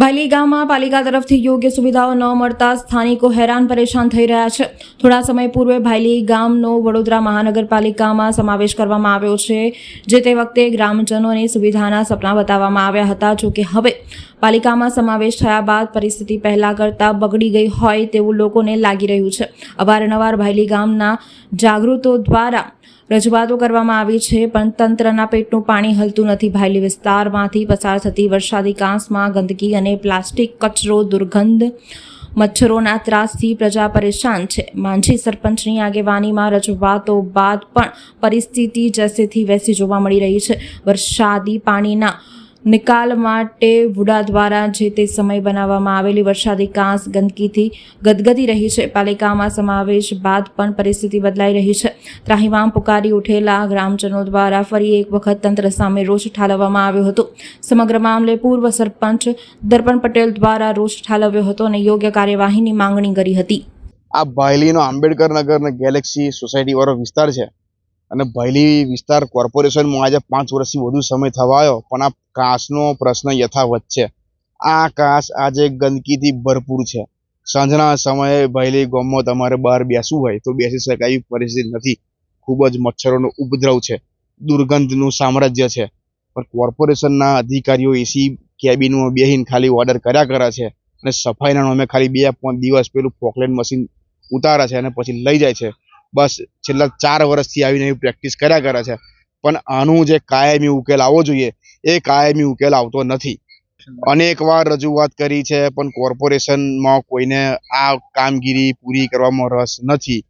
ભાયલી ગામમાં પાલિકા તરફથી યોગ્ય સુવિધાઓ ન મળતા સ્થાનિકો હેરાન પરેશાન થઈ રહ્યા છે। થોડા સમય પૂર્વે ભાયલી ગામનો વડોદરા મહાનગરપાલિકામાં સમાવેશ કરવામાં આવ્યો છે, જે તે વખતે ગ્રામજનોને સુવિધાના સપના બતાવવામાં આવ્યા હતા। જો કે હવે પાલિકામાં સમાવેશ થયા બાદ પરિસ્થિતિ પહેલા કરતાં બગડી ગઈ હોય તેવું લોકોને લાગી રહ્યું છે। અવારનવાર ભાયલી ગામના જાગૃતો દ્વારા રજૂઆતો કરવામાં આવી છે, પણ તંત્રના પેટનું પાણી હલતું નથી। ભાયલી વિસ્તારમાંથી પસાર થતી વરસાદી કાંસમાં ગંદકી અને પ્લાસ્ટિક કચરો, દુર્ગંધ, મચ્છરોના ત્રાસથી પ્રજા પરેશાન છે। માંઝી સરપંચની આગેવાનીમાં રજૂઆતો બાદ પણ પરિસ્થિતિ જેસેથી વૈસી જોવા મળી રહી છે। વરસાદી પાણીના નિકાલ માટે વુડા દ્વારા જે તે સમય બનાવવામાં આવેલી વરસાદી કાંસ ગંદકીથી ગદગદી રહી છે। પાલિકામાં સમાવેશ બાદ પણ પરિસ્થિતિ બદલાઈ રહી છે। ત્રાહિમામ પુકારી ઉઠેલા ગ્રામજનો દ્વારા ફરી એક વખત તંત્ર સામે રોષ ઠાલવવામાં આવ્યો હતો। સમગ્ર મામલે પૂર્વ સરપંચ દર્પણ પટેલ દ્વારા રોષ ઠાલવ્યો હતો અને યોગ્ય કાર્યવાહીની માંગણી કરી હતી। આ ભાયલીનો આંબેડકર નગર ને ગેલેક્સી સોસાયટી વાળો વિસ્તાર છે અને ભાયલી વિસ્તાર કોર્પોરેશનમાં આજે 5 વર્ષથી વધુ સમય થવા આવ્યો, પણ આ કાંસનો પ્રશ્ન યથાવત છે। આ કાંસ આજે ગંદકીથી ભરપૂર છે। સાંજના સમયે ભાયલી ગામમાં તમારે બહાર બેસવું હોય તો બેસી શકાય એવી પરિસ્થિતિ નથી। ખૂબ જ મચ્છરોનો ઉપદ્રવ છે, દુર્ગંધનું સામ્રાજ્ય છે, પણ કોર્પોરેશનના અધિકારીઓ એસી કેબિનમાં બેસીને ખાલી ઓર્ડર કર્યા કરે છે અને સફાઈના નામે ખાલી 2-5 દિવસ પેલું પોકલેન મશીન ઉતારે છે અને પછી લઈ જાય છે। બસ છેલ્લા 4 વર્ષથી આવીને એવી પ્રેક્ટિસ કર્યા કરે છે, પણ આનું જે કાયમી ઉકેલ આવવો જોઈએ એ કાયમી ઉકેલ આવતો નથી। અનેકવાર રજૂઆત કરી છે, પણ કોર્પોરેશનમાં કોઈને આ કામગીરી પૂરી કરવામાં રસ નથી।